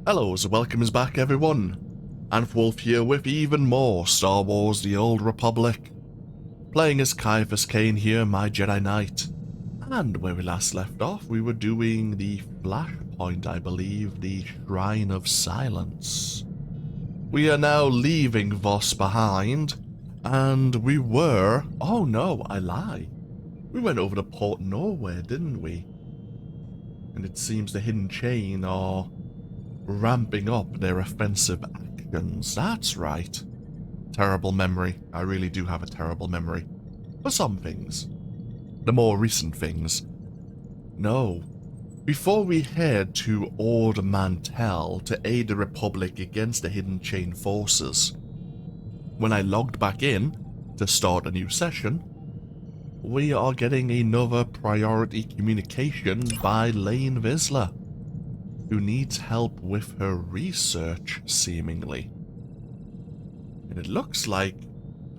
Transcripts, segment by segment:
Hello, so welcome back everyone. And Wolf here with even more Star Wars The Old Republic. Playing as Ciaphas Cain here, my Jedi Knight. And where we last left off, we were doing the flashpoint, I believe, the Shrine of Silence. We are now leaving Voss behind, and we were... Oh no, I lie. We went over to Port Norway, didn't we? And it seems the Hidden Chain are ramping up their offensive actions. That's right. Terrible memory. I really do have a terrible memory. For some things. The more recent things. No. Before we head to Ord Mantell to aid the Republic against the Hidden Chain forces, when I logged back in to start a new session, we are getting another priority communication by Lane Vizsla, who needs help with her research, seemingly. And it looks like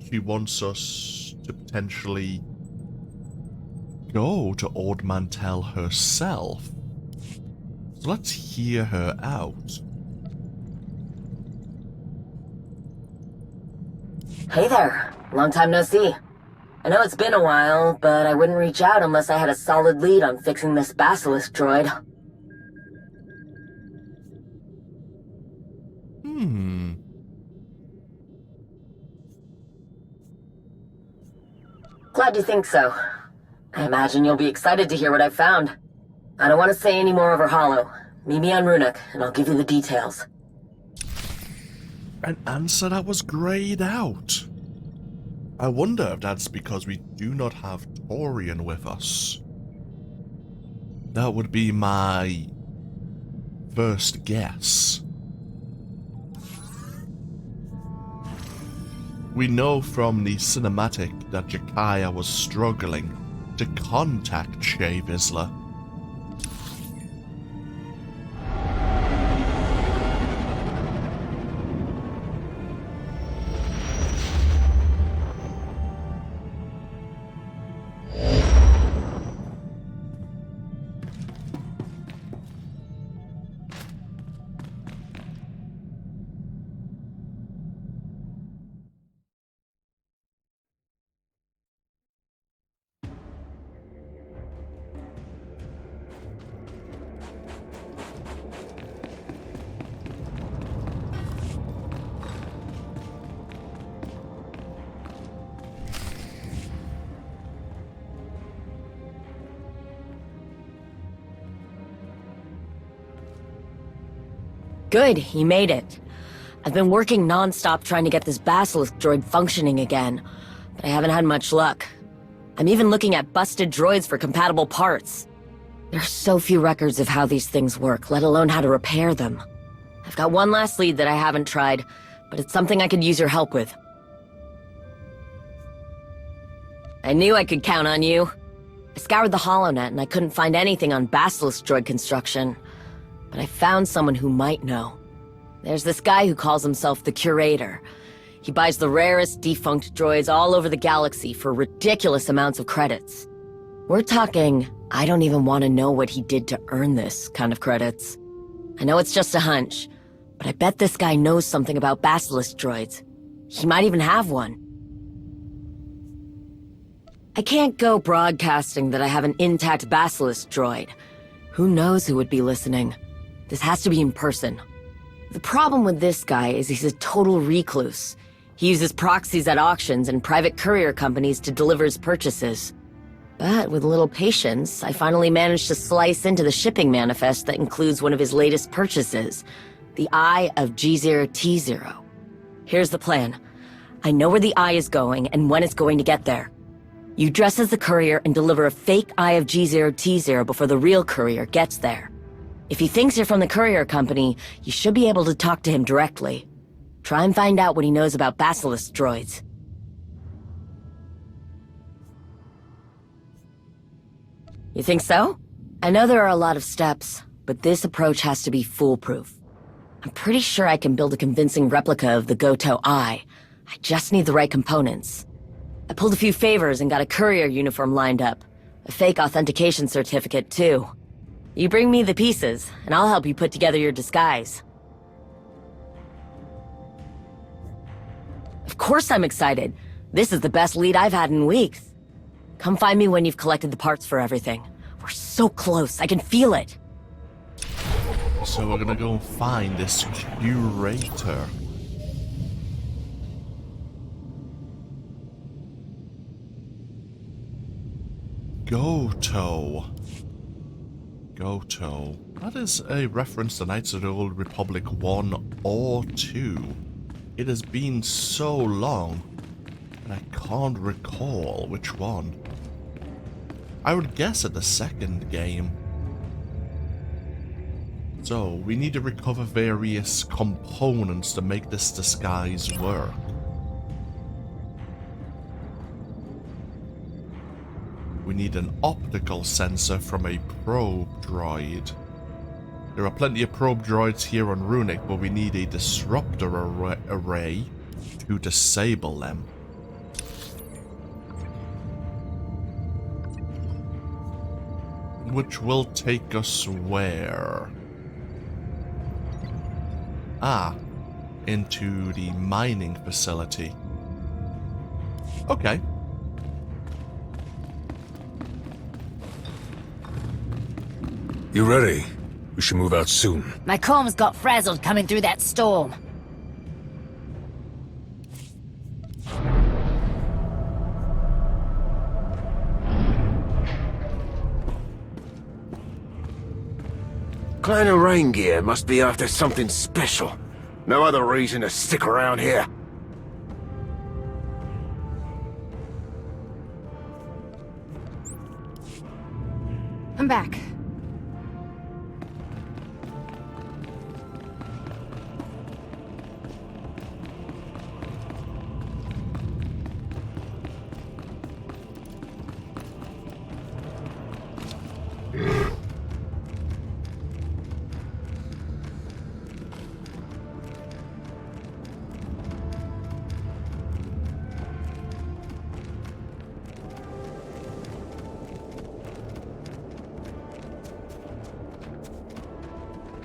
she wants us to potentially go to Ord Mantell herself. So let's hear her out. Hey there. Long time no see. I know it's been a while, but I wouldn't reach out unless I had a solid lead on fixing this basilisk droid. Glad you think so. I imagine you'll be excited to hear what I've found. I don't want to say any more over Hollow. Meet me on Runic, and I'll give you the details. An answer that was grayed out. I wonder if that's because we do not have Torian with us. That would be my first guess. We know from the cinematic that Jakaya was struggling to contact Shae Vizsla. Good, he made it. I've been working non-stop trying to get this basilisk droid functioning again, but I haven't had much luck. I'm even looking at busted droids for compatible parts. There's so few records of how these things work, let alone how to repair them. I've got one last lead that I haven't tried, but it's something I could use your help with. I knew I could count on you. I scoured the HoloNet and I couldn't find anything on basilisk droid construction. But I found someone who might know. There's this guy who calls himself the Curator. He buys the rarest defunct droids all over the galaxy for ridiculous amounts of credits. We're talking, I don't even want to know what he did to earn this kind of credits. I know it's just a hunch, but I bet this guy knows something about basilisk droids. He might even have one. I can't go broadcasting that I have an intact basilisk droid. Who knows who would be listening? This has to be in person. The problem with this guy is he's a total recluse. He uses proxies at auctions and private courier companies to deliver his purchases. But with a little patience, I finally managed to slice into the shipping manifest that includes one of his latest purchases, the Eye of G0-T0. Here's the plan. I know where the Eye is going and when it's going to get there. You dress as the courier and deliver a fake Eye of G0-T0 before the real courier gets there. If he thinks you're from the courier company, you should be able to talk to him directly. Try and find out what he knows about basilisk droids. You think so? I know there are a lot of steps, but this approach has to be foolproof. I'm pretty sure I can build a convincing replica of the Goto Eye. I just need the right components. I pulled a few favors and got a courier uniform lined up. A fake authentication certificate, too. You bring me the pieces, and I'll help you put together your disguise. Of course I'm excited. This is the best lead I've had in weeks. Come find me when you've collected the parts for everything. We're so close, I can feel it. So we're gonna go find this curator. G0-T0. G0-T0. That is a reference to Knights of the Old Republic 1 or 2. It has been so long, and I can't recall which one. I would guess at the second game. So, we need to recover various components to make this disguise work. We need an optical sensor from a probe droid. There are plenty of probe droids here on Runic, but we need a disruptor array to disable them. Which will take us where? Ah, into the mining facility. Okay. You ready? We should move out soon. My comms got frazzled coming through that storm. Clan of Rain Gear must be after something special. No other reason to stick around here. I'm back.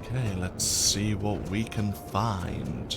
Okay, let's see what we can find.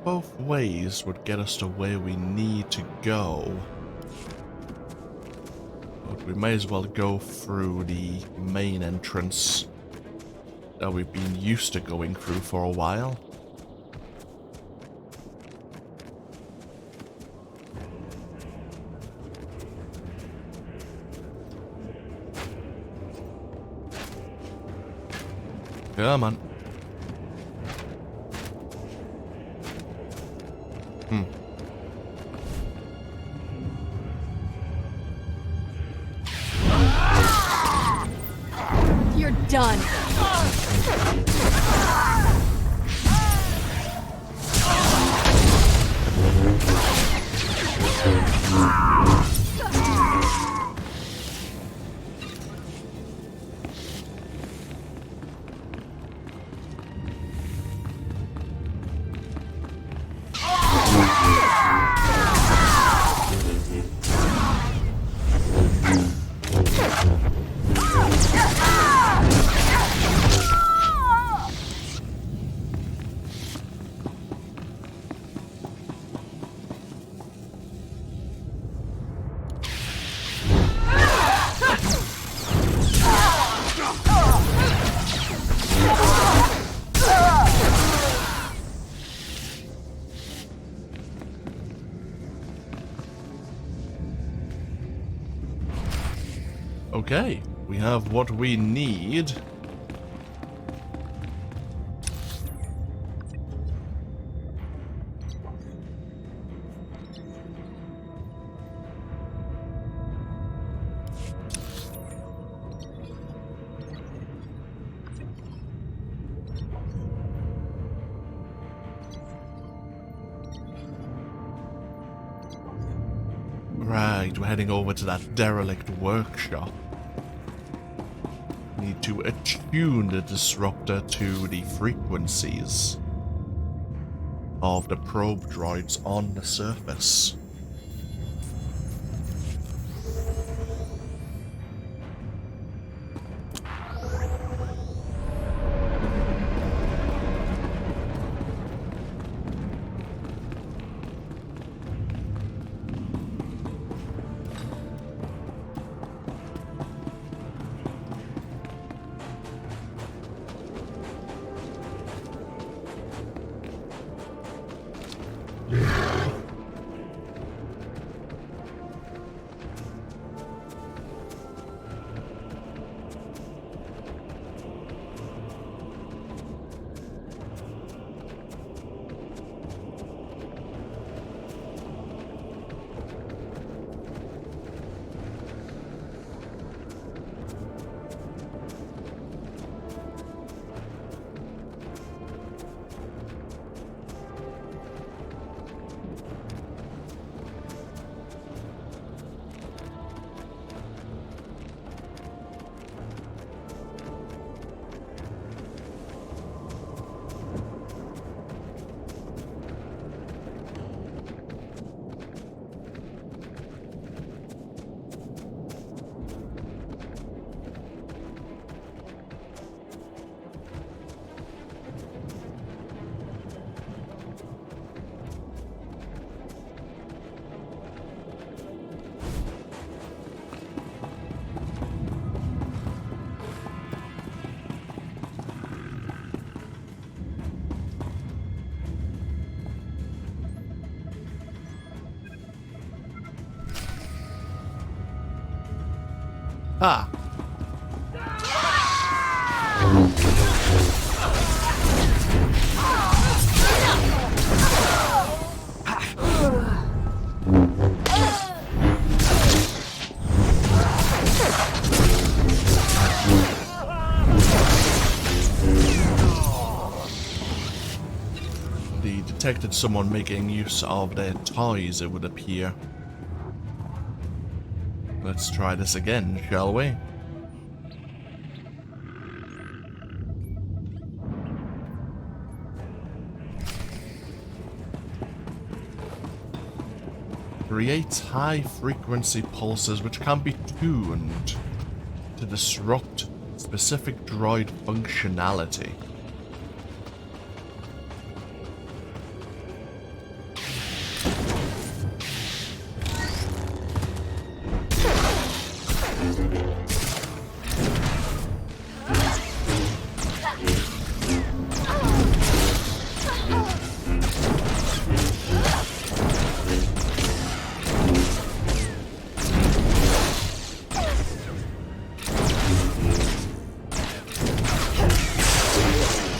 Both ways would get us to where we need to go. But we may as well go through the main entrance that we've been used to going through for a while. Come on. You're done. Okay, we have what we need. Right, we're heading over to that derelict workshop. Need to attune the disruptor to the frequencies of the probe droids on the surface. Ah. They detected someone making use of their toys, it would appear. Let's try this again, shall we? Creates high-frequency pulses which can be tuned to disrupt specific droid functionality.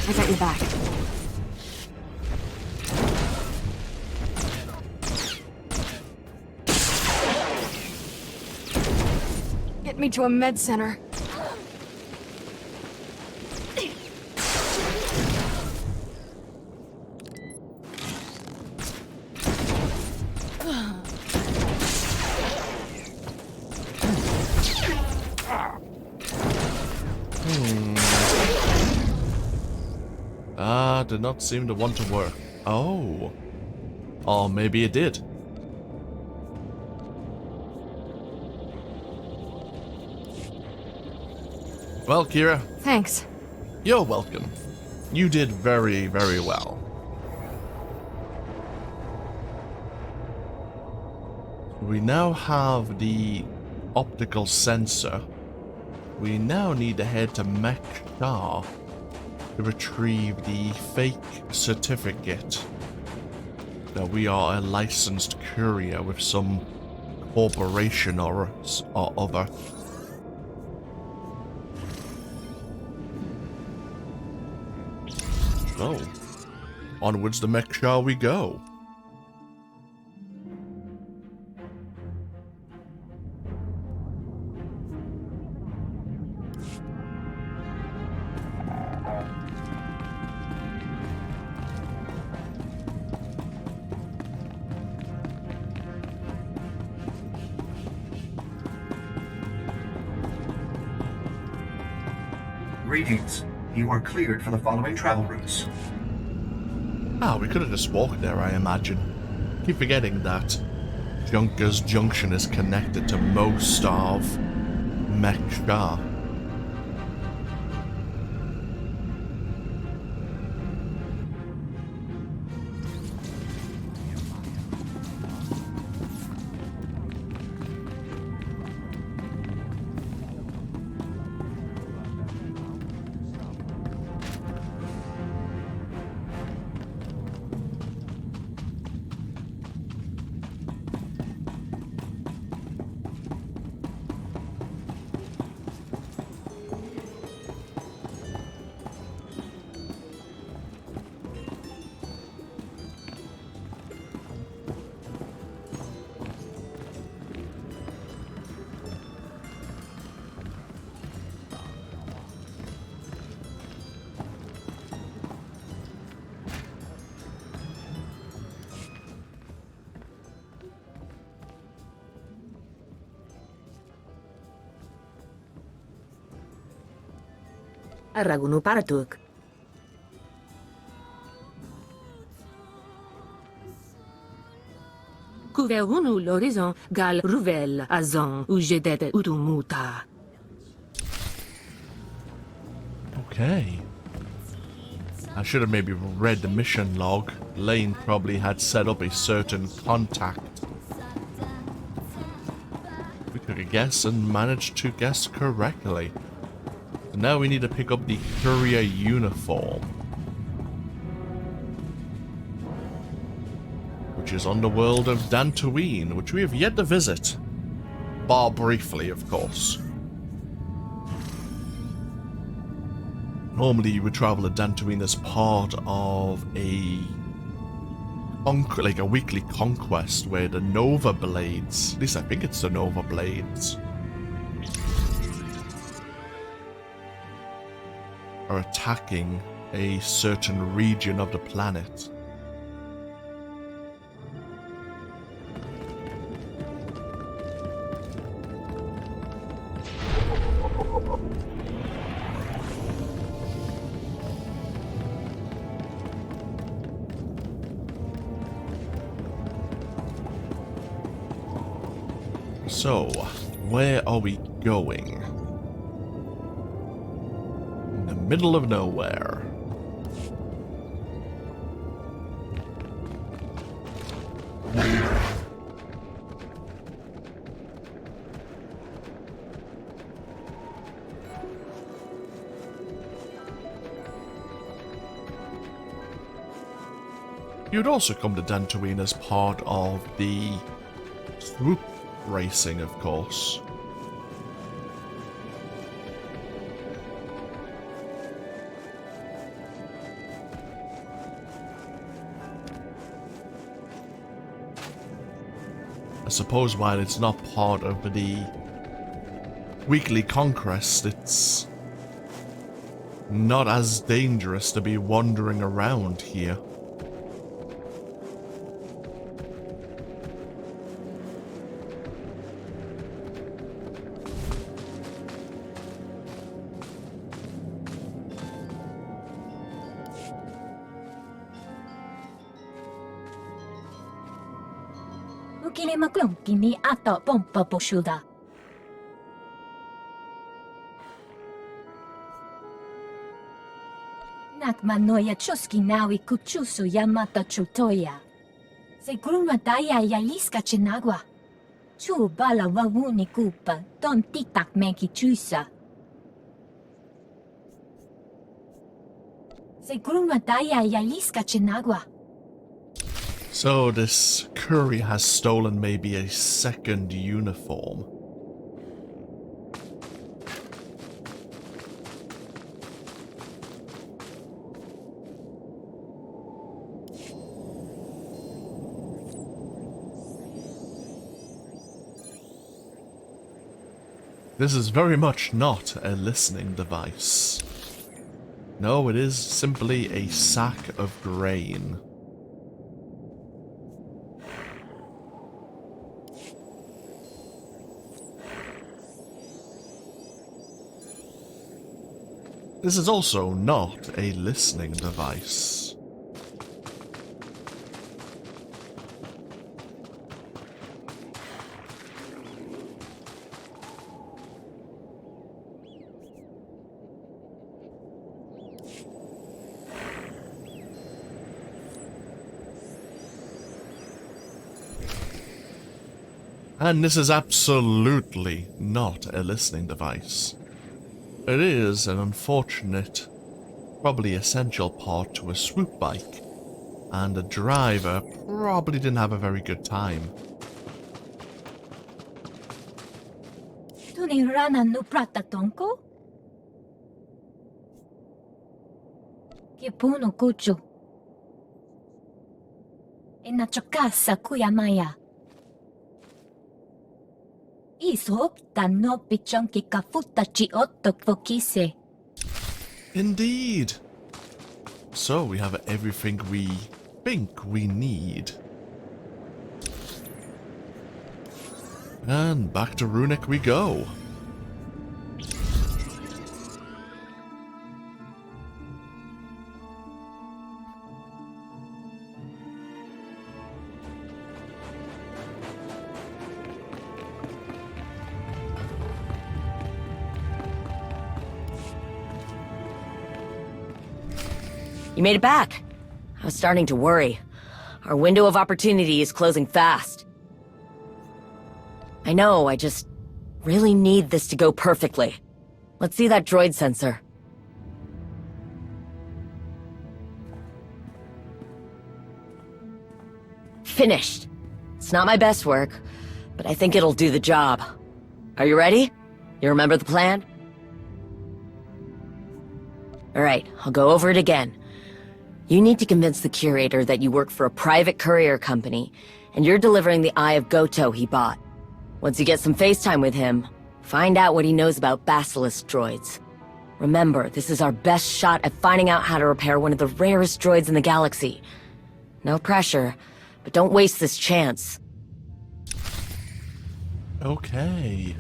I got your back. Get me to a med center. Did not seem to want to work. Oh. Or maybe it did. Well, Kira. Thanks. You're welcome. You did very, very well. We now have the optical sensor. We now need to head to Mech Star to retrieve the fake certificate that we are a licensed courier with some corporation or other. So, onwards to Mech shall we go. Greetings. You are cleared for the following travel routes. Ah, we could have just walked there, I imagine. Keep forgetting that Junker's Junction is connected to most of Mech Shah. Aragunu paratuk. Couvrons-nous l'horizon gal ruvel azon ou jedet utumuta. Okay. I should have maybe read the mission log. Lane probably had set up a certain contact. We took a guess and managed to guess correctly. And now we need to pick up the courier uniform, which is on the world of Dantooine, which we have yet to visit. Bar briefly, of course. Normally you would travel to Dantooine as part of a weekly conquest where the Nova Blades, at least I think it's the Nova Blades, are attacking a certain region of the planet. So, where are we going? In the middle of nowhere. You'd also come to Dantooine as part of the swoop racing, of course. I suppose while it's not part of the weekly conquest, it's not as dangerous to be wandering around here. Ukile maklum kini ato pompa poshuda. Nakmanoya chuski nawi kuchusu yamata chutoya. Se gruma daya yaliska chenagua. Chu bala wawuni kupa don titak menki chusa. Se gruma daya yaliska chenagua. So this courier has stolen maybe a second uniform. This is very much not a listening device. No, it is simply a sack of grain. This is also not a listening device. And this is absolutely not a listening device. It is an unfortunate, probably essential part to a swoop bike, and the driver probably didn't have a very good time. Tuni rana no prata tonko? Kipuno kuchu. Ina chokasa kuyamaya. Iso no pichonki kafuta G0 fokise. Indeed. So we have everything we think we need. And back to Runic we go. You made it back. I was starting to worry. Our window of opportunity is closing fast. I know, I just really need this to go perfectly. Let's see that droid sensor. Finished. It's not my best work, but I think it'll do the job. Are you ready? You remember the plan? Alright, I'll go over it again. You need to convince the curator that you work for a private courier company, and you're delivering the Eye of Goto he bought. Once you get some FaceTime with him, find out what he knows about basilisk droids. Remember, this is our best shot at finding out how to repair one of the rarest droids in the galaxy. No pressure, but don't waste this chance. Okay.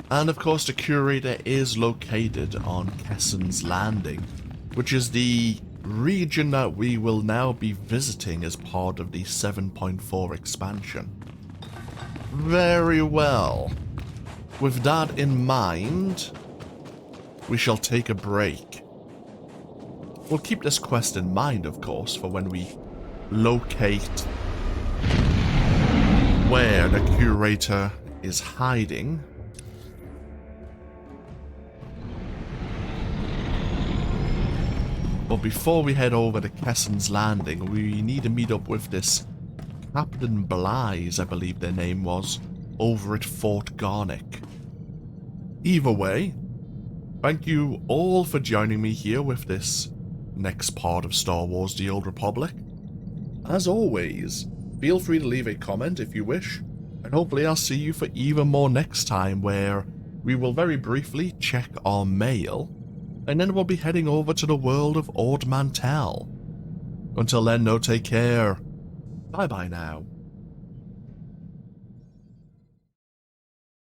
And of course the curator is located on Kessen's Landing, which is the region that we will now be visiting as part of the 7.4 expansion. Very well. With that in mind, we shall take a break. We'll keep this quest in mind, of course, for when we locate where the curator is hiding. But before we head over to Kessen's Landing, we need to meet up with this Captain Blythe, I believe their name was, over at Fort Garnick. Either way, thank you all for joining me here with this next part of Star Wars: The Old Republic. As always, feel free to leave a comment if you wish, and hopefully I'll see you for even more next time, where we will very briefly check our mail, and then we'll be heading over to the world of Ord Mantell. Until then, no, take care. Bye bye now.